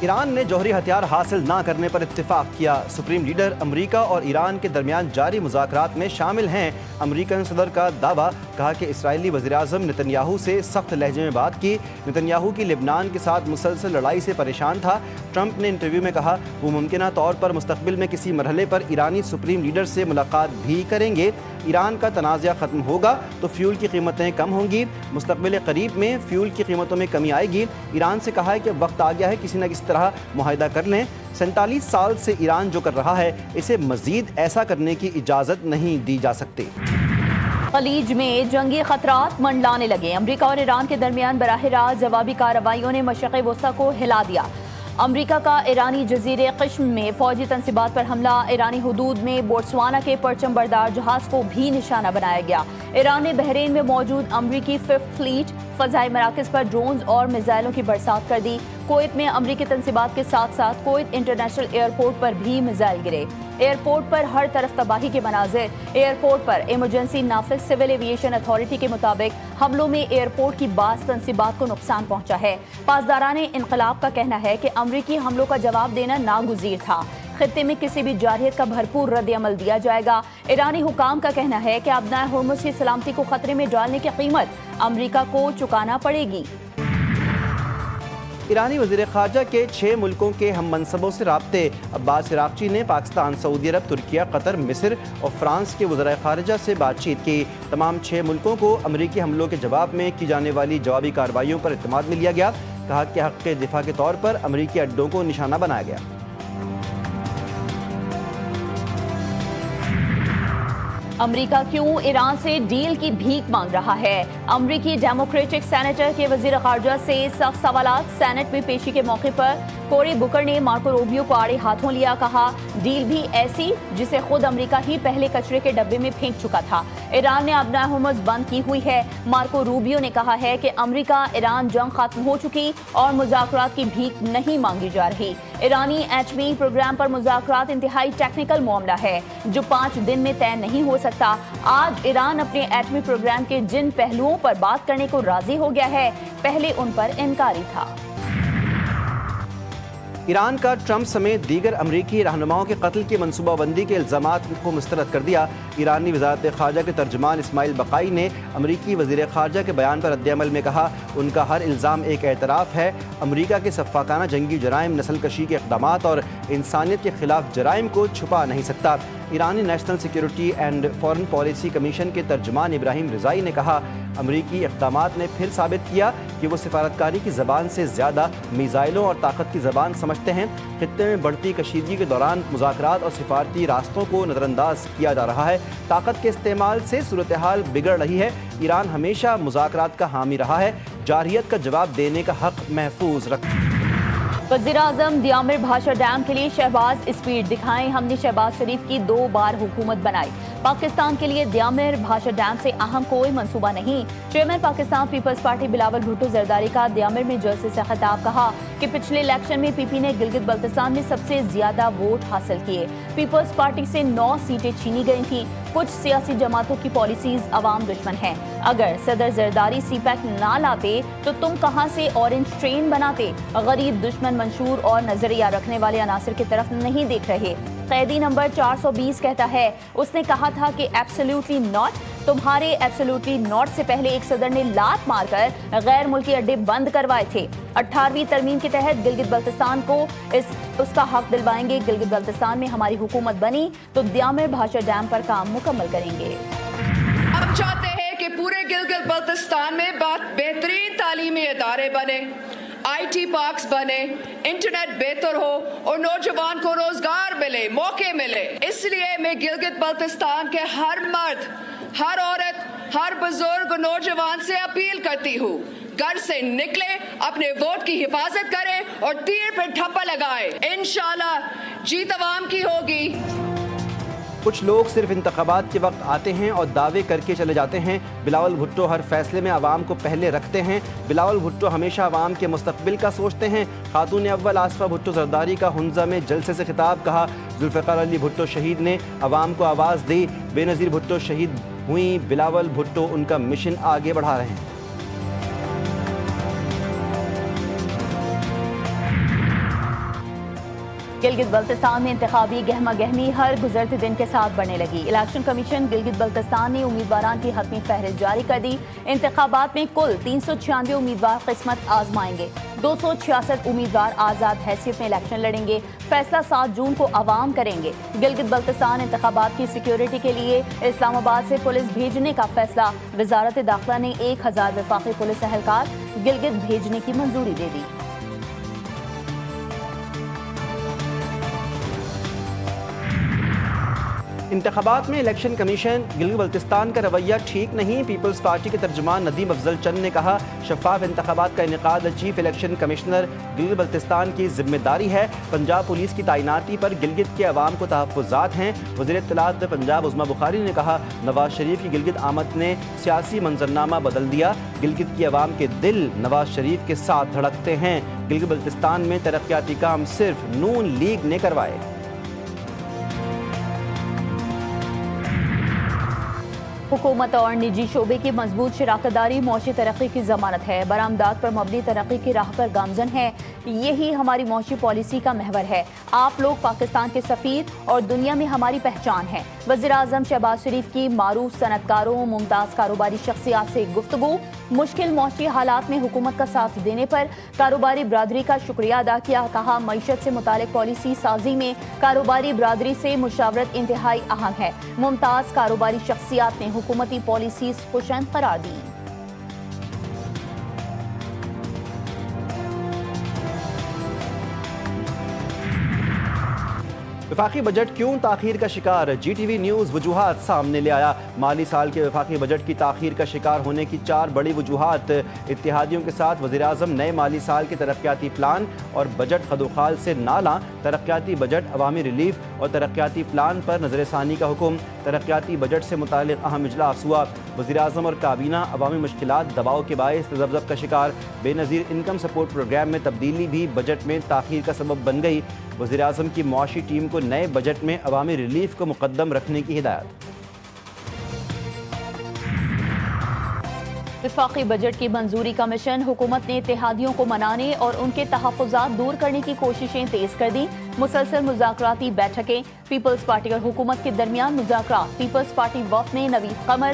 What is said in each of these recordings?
ایران نے جوہری ہتھیار حاصل نہ کرنے پر اتفاق کیا۔ سپریم لیڈر امریکہ اور ایران کے درمیان جاری مذاکرات میں شامل ہیں۔ امریکن صدر کا دعویٰ، کہا کہ اسرائیلی وزیراعظم نتن یاہو سے سخت لہجے میں بات کی۔ نتن یاہو کی لبنان کے ساتھ مسلسل لڑائی سے پریشان تھا۔ ٹرمپ نے انٹرویو میں کہا وہ ممکنہ طور پر مستقبل میں کسی مرحلے پر ایرانی سپریم لیڈر سے ملاقات بھی کریں گے۔ ایران کا تنازع ختم ہوگا تو فیول کی قیمتیں کم ہوں گی۔ مستقبل قریب میں فیول کی قیمتوں میں کمی آئے گی۔ ایران سے کہا ہے کہ وقت آ گیا ہے کسی نہ کسی طرح معاہدہ کر لیں۔ 47 سال سے ایران جو کر رہا ہے اسے مزید ایسا کرنے کی اجازت نہیں دی جا سکتی۔ خلیج میں جنگی خطرات منڈلانے لگے۔ امریکہ اور ایران کے درمیان براہ راست جوابی کارروائیوں نے مشرق وسطیٰ کو ہلا دیا۔ امریکہ کا ایرانی جزیرے قشم میں فوجی تنصیبات پر حملہ۔ ایرانی حدود میں بوٹسوانا کے پرچم بردار جہاز کو بھی نشانہ بنایا گیا۔ ایران نے بحرین میں موجود امریکی 5th فلیٹ فضائی مراکز پر ڈرونز اور میزائلوں کی برسات کر دی۔ کویت میں امریکی تنصیبات کے ساتھ ساتھ کویت انٹرنیشنل ایئرپورٹ پر بھی میزائل گرے۔ ایئرپورٹ پر ہر طرف تباہی کے مناظر۔ ایئرپورٹ پر ایمرجنسی نافذ سول ایویشن اتھارٹی کے مطابق حملوں میں ایئرپورٹ کی بعض تنصیبات کو نقصان پہنچا ہے۔ پاسداران انقلاب کا کہنا ہے کہ امریکی حملوں کا جواب دینا ناگزیر تھا۔ خطے میں کسی بھی جارحیت کا بھرپور رد عمل دیا جائے گا۔ ایرانی حکام کا کہنا ہے کہ ابنائے ہرمز کی سلامتی کو خطرے میں ڈالنے کی قیمت امریکہ کو چکانا پڑے گی۔ ایرانی وزیر خارجہ کے 6 ملکوں کے ہم منصبوں سے رابطے۔ عباس عراقچی نے پاکستان، سعودی عرب، ترکیہ، قطر، مصر اور فرانس کے وزرائے خارجہ سے بات چیت کی۔ تمام 6 ملکوں کو امریکی حملوں کے جواب میں کی جانے والی جوابی کارروائیوں پر اعتماد میں لیا گیا۔ کہا کہ حق دفاع کے طور پر امریکی اڈوں کو نشانہ بنایا گیا۔ امریکہ کیوں ایران سے ڈیل کی بھیک مانگ رہا ہے؟ امریکی ڈیموکریٹک سینیٹر کے وزیر خارجہ سے سخت سوالات۔ سینٹ میں پیشی کے موقع پر کوری بکر نے مارکو روبیو کو آڑے ہاتھوں لیا۔ کہا ڈیل بھی ایسی جسے خود امریکہ ہی پہلے کچرے کے ڈبے میں پھینک چکا تھا۔ ایران نے ابنائے ہرمز بند کی ہوئی ہے۔ مارکو روبیو نے کہا ہے کہ امریکہ ایران جنگ ختم ہو چکی اور مذاکرات کی بھیک نہیں مانگی جا رہی۔ ایرانی ایٹمی پروگرام پر مذاکرات انتہائی ٹیکنیکل معاملہ ہے جو 5 دن میں طے نہیں ہو سکتا۔ آج ایران اپنے ایٹمی پروگرام کے جن پہلوؤں پر بات کرنے کو راضی ہو گیا ہے پہلے ان پر انکاری تھا۔ ایران کا ٹرمپ سمیت دیگر امریکی رہنماؤں کے قتل کی منصوبہ بندی کے الزامات کو مسترد کر دیا۔ ایرانی وزارت خارجہ کے ترجمان اسماعیل بقائی نے امریکی وزیر خارجہ کے بیان پر رد عمل میں کہا ان کا ہر الزام ایک اعتراف ہے۔ امریکہ کے سفاکانہ جنگی جرائم، نسل کشی کے اقدامات اور انسانیت کے خلاف جرائم کو چھپا نہیں سکتا۔ ایرانی national security and foreign policy commission کے ترجمان ابراہیم رضائی نے کہا امریکی اقدامات نے پھر ثابت کیا کہ وہ سفارتکاری کی زبان سے زیادہ میزائلوں اور طاقت کی زبان سمجھتے ہیں۔ خطے میں بڑھتی کشیدگی کے دوران مذاکرات اور سفارتی راستوں کو نظر انداز کیا جا رہا ہے۔ طاقت کے استعمال سے صورتحال بگڑ رہی ہے۔ ایران ہمیشہ مذاکرات کا حامی رہا ہے، جارحیت کا جواب دینے کا حق محفوظ رکھتا ہے۔ وزیراعظم دیامر بھاشا ڈیم کے لیے شہباز اسپیڈ دکھائیں۔ ہم نے شہباز شریف کی 2 بار حکومت بنائی۔ پاکستان کے لیے دیامر بھاشا ڈیم سے اہم کوئی منصوبہ نہیں۔ چیئرمین پاکستان پیپلز پارٹی بلاول بھٹو زرداری کا دیامر میں جلسے سے خطاب۔ کہا کہ پچھلے الیکشن میں پی پی نے گلگت بلتستان میں سب سے زیادہ ووٹ حاصل کیے۔ پیپلز پارٹی سے 9 سیٹیں چھینی گئی تھیں۔ کچھ سیاسی جماعتوں کی پالیسیز عوام دشمن ہیں۔ اگر صدر زرداری سی پیک نہ لاتے تو تم کہاں سے اورنج ٹرین بناتے؟ غریب، دشمن منشور اور نظریہ رکھنے والے عناصر کی طرف نہیں دیکھ رہے۔ قیدی نمبر 420 کہتا ہے اس نے کہا تھا کہ ایبسلیوٹلی ناٹ۔ تمہارے ایبسلیوٹلی ناٹ سے پہلے ایک صدر نے لات مار کر غیر ملکی اڈے بند کروائے تھے۔ 18ویں ترمیم کے تحت گلگت بلتستان کو اس کا حق دلوائیں گے۔ گلگت بلتستان میں ہماری حکومت بنی تو دیامر بھاشا ڈیم پر کام مکمل کریں گے۔ ہم چاہتے ہیں کہ پورے گلگت بلتستان میں بہترین تعلیمی ادارے بنے، آئی ٹی پارکس بنے، انٹرنیٹ بہتر ہو اور نوجوان کو روزگار ملے، موقع ملے۔ اس لیے میں گلگت بلتستان کے ہر مرد، ہر عورت، ہر بزرگ نوجوان سے اپیل کرتی ہوں گھر سے نکلے، اپنے ووٹ کی حفاظت کریں اور تیر پہ ٹھپا لگائیں۔ انشاءاللہ جیت عوام کی ہوگی۔ کچھ لوگ صرف انتخابات کے وقت آتے ہیں اور دعوے کر کے چلے جاتے ہیں۔ بلاول بھٹو ہر فیصلے میں عوام کو پہلے رکھتے ہیں۔ بلاول بھٹو ہمیشہ عوام کے مستقبل کا سوچتے ہیں۔ خاتون اول آصفہ بھٹو زرداری کا ہنزہ میں جلسے سے خطاب۔ کہا ذوالفقار علی بھٹو شہید نے عوام کو آواز دی۔ بے نظیر بھٹو شہید ہوئیں، بلاول بھٹو ان کا مشن آگے بڑھا رہے ہیں۔ گلگت بلتستان میں انتخابی گہما گہمی ہر گزرتے دن کے ساتھ بڑھنے لگی۔ الیکشن کمیشن گلگت بلتستان نے امیدواران کی حتمی فہرست جاری کر دی۔ انتخابات میں کل 396 امیدوار قسمت آزمائیں گے۔ 266 امیدوار آزاد حیثیت میں الیکشن لڑیں گے۔ فیصلہ 7 جون کو عوام کریں گے۔ گلگت بلتستان انتخابات کی سیکیورٹی کے لیے اسلام آباد سے پولیس بھیجنے کا فیصلہ، وزارت داخلہ نے 1000 وفاقی پولیس اہلکار گلگت بھیجنے کی منظوری دے دی۔ انتخابات میں الیکشن کمیشن گلگت بلتستان کا رویہ ٹھیک نہیں۔ پیپلز پارٹی کے ترجمان ندیم افضل چند نے کہا شفاف انتخابات کا انعقاد chief election commissioner Gilgit Baltistan کی ذمہ داری ہے۔ پنجاب پولیس کی تعیناتی پر گلگت کے عوام کو تحفظات ہیں۔ وزیر اطلاعات پنجاب عظمیٰ بخاری نے کہا نواز شریف کی گلگت آمد نے سیاسی منظرنامہ بدل دیا۔ گلگت کی عوام کے دل نواز شریف کے ساتھ دھڑکتے ہیں۔ گلگت بلتستان میں ترقیاتی کام صرف نون لیگ نے کروائے۔ حکومت اور نجی شعبے کی مضبوط شراکت داری معاشی ترقی کی ضمانت ہے۔ برآمدات پر مبنی ترقی کی راہ پر گامزن ہے۔ یہی ہماری معاشی پالیسی کا محور ہے۔ آپ لوگ پاکستان کے سفیر اور دنیا میں ہماری پہچان ہیں۔ وزیر اعظم شہباز شریف کی معروف صنعت کاروں ممتاز کاروباری شخصیات سے گفتگو۔ مشکل معاشی حالات میں حکومت کا ساتھ دینے پر کاروباری برادری کا شکریہ ادا کیا۔ کہا معیشت سے متعلق پالیسی سازی میں کاروباری برادری سے مشاورت انتہائی اہم ہے۔ ممتاز کاروباری شخصیات نے حکومتی پالیسیز خوشند قرار دی۔ وفاقی بجٹ کیوں تاخیر کا شکار؟ جی ٹی وی نیوز وجوہات سامنے لے آیا۔ مالی سال کے وفاقی بجٹ کی تاخیر کا شکار ہونے کی 4 بڑی وجوہات۔ اتحادیوں کے ساتھ وزیراعظم نئے مالی سال کے ترقیاتی پلان اور بجٹ خدوخال سے نہ لاں۔ ترقیاتی بجٹ عوامی ریلیف اور ترقیاتی پلان پر نظر ثانی کا حکم۔ ترقیاتی بجٹ سے متعلق اہم اجلاس ہوا۔ وزیراعظم اور کابینہ عوامی مشکلات دباؤ کے باعث تذبذب کا شکار۔ بے نظیر انکم سپورٹ پروگرام میں تبدیلی بھی بجٹ میں تاخیر کا سبب بن گئی۔ وزیراعظم کی معاشی ٹیم کو نئے بجٹ میں عوامی ریلیف کو مقدم رکھنے کی ہدایت۔ وفاقی بجٹ کی منظوری کا مشن۔ حکومت نے اتحادیوں کو منانے اور ان کے تحفظات دور کرنے کی کوششیں تیز کر دیں۔ مسلسل مذاکراتی بیٹھکیں۔ پیپلز پارٹی اور حکومت کے درمیان مذاکرات۔ پیپلز پارٹی وفد میں نوید قمر،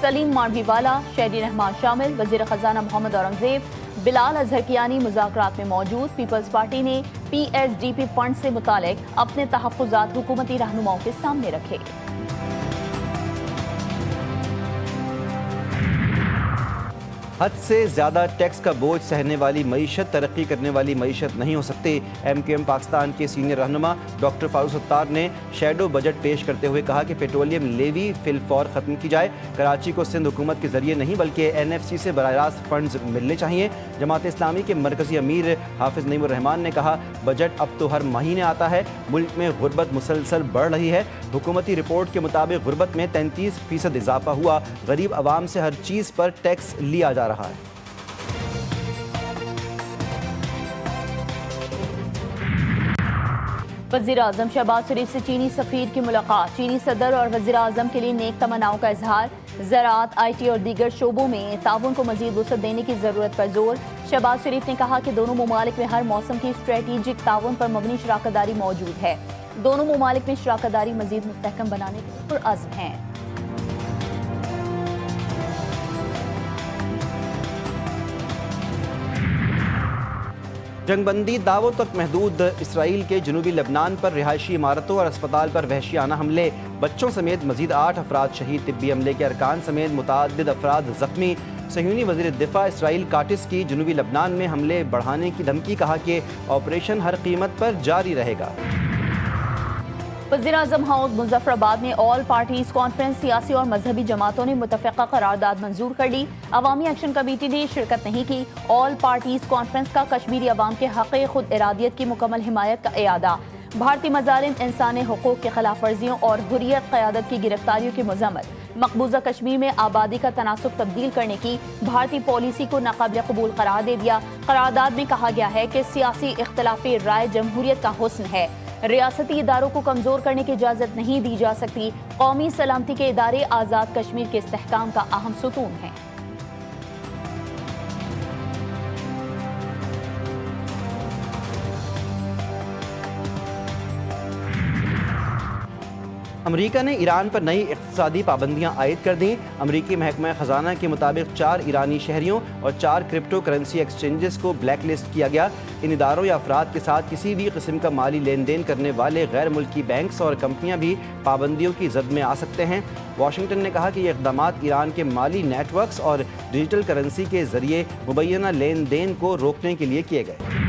سلیم مانڈوی والا، شہری رحمان شامل۔ وزیر خزانہ محمد اورنگزیب، بلال اظہرکیانی مذاکرات میں موجود۔ پیپلز پارٹی نے P S D P fund سے متعلق اپنے تحفظات حکومتی رہنماؤں کے سامنے رکھے۔ حد سے زیادہ ٹیکس کا بوجھ سہنے والی معیشت ترقی کرنے والی معیشت نہیں ہو سکتی۔ ایم کیو ایم پاکستان کے سینئر رہنما ڈاکٹر فاروق ستار نے شیڈو بجٹ پیش کرتے ہوئے کہا کہ پیٹرولیم لیوی فی الفور ختم کی جائے۔ کراچی کو سندھ حکومت کے ذریعے نہیں بلکہ این ایف سی سے براہ راست فنڈز ملنے چاہیے۔ جماعت اسلامی کے مرکزی امیر حافظ نعیم الرحمان نے کہا بجٹ اب تو ہر مہینے آتا ہے۔ ملک میں غربت مسلسل بڑھ رہی ہے۔ حکومتی رپورٹ کے مطابق غربت میں 33% اضافہ ہوا۔ غریب عوام سے ہر چیز پر ٹیکس لیا جا رہا ہے۔ وزیر اعظم شہباز شریف سے چینی سفیر کی ملاقات۔ چینی صدر اور وزیر اعظم کے لیے نیک تمناؤں کا اظہار۔ زراعت، آئی ٹی اور دیگر شعبوں میں تعاون کو مزید وسعت دینے کی ضرورت پر زور۔ شہباز شریف نے کہا کہ دونوں ممالک میں ہر موسم کی اسٹریٹجک تعاون پر مبنی شراکت داری موجود ہے۔ دونوں ممالک میں شراکت داری مزید مستحکم بنانے پر پرعزم ہیں۔ جنگ بندی دعووں تک محدود۔ اسرائیل کے جنوبی لبنان پر رہائشی عمارتوں اور اسپتال پر وحشیانہ حملے۔ بچوں سمیت مزید 8 افراد شہید۔ طبی عملے کے ارکان سمیت متعدد افراد زخمی۔ صہیونی وزیر دفاع اسرائیل کاٹس کی جنوبی لبنان میں حملے بڑھانے کی دھمکی۔ کہا کہ آپریشن ہر قیمت پر جاری رہے گا۔ وزیر اعظم ہاؤس مظفر آباد میں آل پارٹیز کانفرنس۔ سیاسی اور مذہبی جماعتوں نے متفقہ قرارداد منظور کر لی۔ عوامی ایکشن کمیٹی نے شرکت نہیں کی۔ آل پارٹیز کانفرنس کا کشمیری عوام کے حق خود ارادیت کی مکمل حمایت کا اعادہ۔ بھارتی مظالم، انسانی حقوق کی خلاف ورزیوں اور حریت قیادت کی گرفتاریوں کی مذمت۔ مقبوضہ کشمیر میں آبادی کا تناسب تبدیل کرنے کی بھارتی پالیسی کو ناقابل قبول قرار دے دیا۔ قرارداد میں کہا گیا ہے کہ سیاسی اختلاف رائے جمہوریت کا حسن ہے۔ ریاستی اداروں کو کمزور کرنے کی اجازت نہیں دی جا سکتی۔ قومی سلامتی کے ادارے آزاد کشمیر کے استحکام کا اہم ستون ہیں۔ امریکہ نے ایران پر نئی اقتصادی پابندیاں عائد کر دیں۔ امریکی محکمہ خزانہ کے مطابق 4 ایرانی شہریوں اور 4 کرپٹو کرنسی ایکسچینجز کو بلیک لسٹ کیا گیا۔ ان اداروں یا افراد کے ساتھ کسی بھی قسم کا مالی لین دین کرنے والے غیر ملکی بینکس اور کمپنیاں بھی پابندیوں کی زد میں آ سکتے ہیں۔ واشنگٹن نے کہا کہ یہ اقدامات ایران کے مالی نیٹ ورکس اور ڈیجیٹل کرنسی کے ذریعے مبینہ لین دین کو روکنے کے لیے کیے گئے۔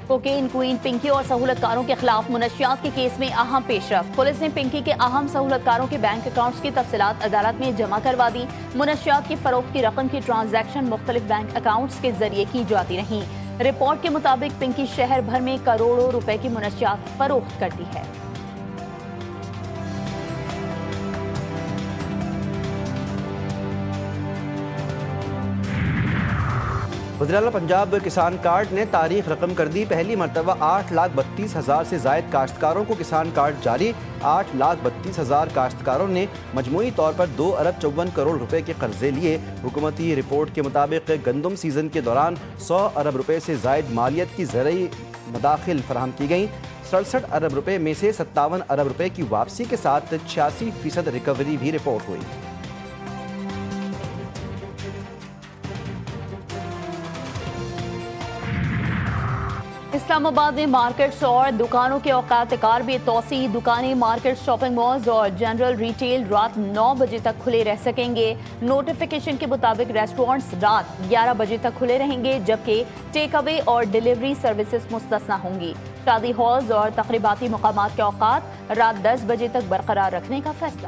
کوکین کوئین پنکی اور سہولت کاروں کے خلاف منشیات کے کیس میں اہم پیش رفت۔ پولیس نے پنکی کے اہم سہولت کاروں کے بینک اکاؤنٹس کی تفصیلات عدالت میں جمع کروا دی۔ منشیات کی فروخت کی رقم کی ٹرانزیکشن مختلف بینک اکاؤنٹس کے ذریعے کی جاتی رہیں۔ رپورٹ کے مطابق پنکی شہر بھر میں کروڑوں روپے کی منشیات فروخت کرتی ہے۔ وزیراعلیٰ پنجاب کسان کارڈ نے تاریخ رقم کر دی۔ پہلی مرتبہ 8,32,000 سے زائد کاشتکاروں کو کسان کارڈ جاری۔ 8,32,000 کاشتکاروں نے مجموعی طور پر 2 ارب 54 کروڑ روپے کے قرضے لیے۔ حکومتی رپورٹ کے مطابق گندم سیزن کے دوران 100 ارب روپے سے زائد مالیت کی زرعی مداخل فراہم کی گئیں۔ 67 ارب روپے میں سے 57 ارب روپے کی واپسی کے ساتھ 86% ریکوری بھی رپورٹ ہوئی۔ اسلام آباد میں مارکیٹس اور دکانوں کے اوقات کار میں توسیع۔ دکانیں، مارکیٹ، شاپنگ مالز اور جنرل ریٹیل رات 9 بجے تک کھلے رہ سکیں گے۔ نوٹیفیکیشن کے مطابق ریسٹورنٹس رات 11 بجے تک کھلے رہیں گے، جبکہ ٹیک اوے اور ڈیلیوری سروسز مستثنیٰ ہوں گی۔ شادی ہالز اور تقریباتی مقامات کے اوقات رات 10 بجے تک برقرار رکھنے کا فیصلہ۔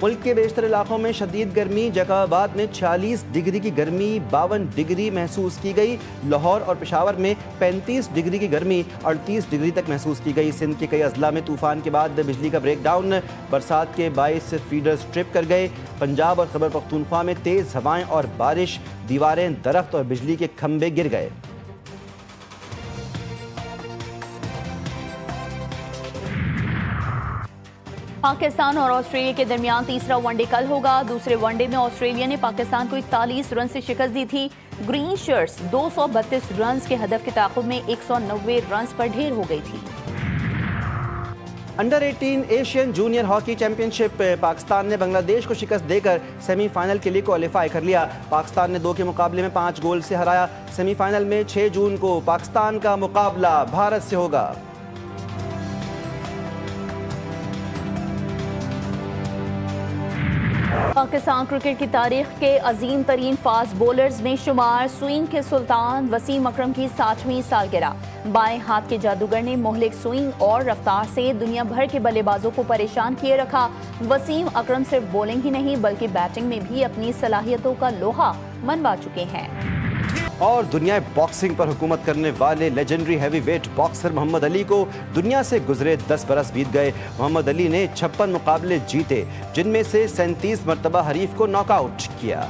ملک کے بیشتر علاقوں میں شدید گرمی۔ جیکب آباد میں 46 ڈگری کی گرمی، 52 ڈگری محسوس کی گئی۔ لاہور اور پشاور میں 35 ڈگری کی گرمی، 38 ڈگری تک محسوس کی گئی۔ سندھ کے کئی اضلاع میں طوفان کے بعد بجلی کا بریک ڈاؤن، برسات کے باعث فیڈرز ٹرپ کر گئے۔ پنجاب اور خیبر پختونخوا میں تیز ہوائیں اور بارش، دیواریں، درخت اور بجلی کے کھمبے گر گئے۔ پاکستان اور آسٹریلیا کے درمیان تیسرا ون ڈے کل ہوگا۔ دوسرے ون ڈے میں آسٹریلیا نے پاکستان کو 41 رن سے شکست دی تھی۔ گرین شرٹس 232 رنز کے ہدف کے تعاقب میں 190 رنز پر ڈھیر ہو گئی تھی۔ Under 18 Asian junior hockey championship, Pakistan نے بنگلہ دیش کو شکست دے کر سیمی فائنل کے لیے کوالیفائی کر لیا۔ پاکستان نے 2 کے مقابلے میں 5 گول سے ہرایا۔ سیمی فائنل میں 6 جون کو پاکستان کا مقابلہ بھارت سے ہوگا۔ پاکستان کرکٹ کی تاریخ کے عظیم ترین فاسٹ بولرز میں شمار، سوئنگ کے سلطان وسیم اکرم کی 60ویں سالگرہ۔ بائیں ہاتھ کے جادوگر نے مہلک سوئنگ اور رفتار سے دنیا بھر کے بلے بازوں کو پریشان کیے رکھا۔ وسیم اکرم صرف بولنگ ہی نہیں بلکہ بیٹنگ میں بھی اپنی صلاحیتوں کا لوہا منوا چکے ہیں۔ اور دنیا باکسنگ پر حکومت کرنے والے لیجنڈری ہیوی ویٹ باکسر محمد علی کو دنیا سے گزرے 10 برس بیت گئے۔ محمد علی نے 56 مقابلے جیتے، جن میں سے 37 مرتبہ حریف کو ناک آؤٹ کیا۔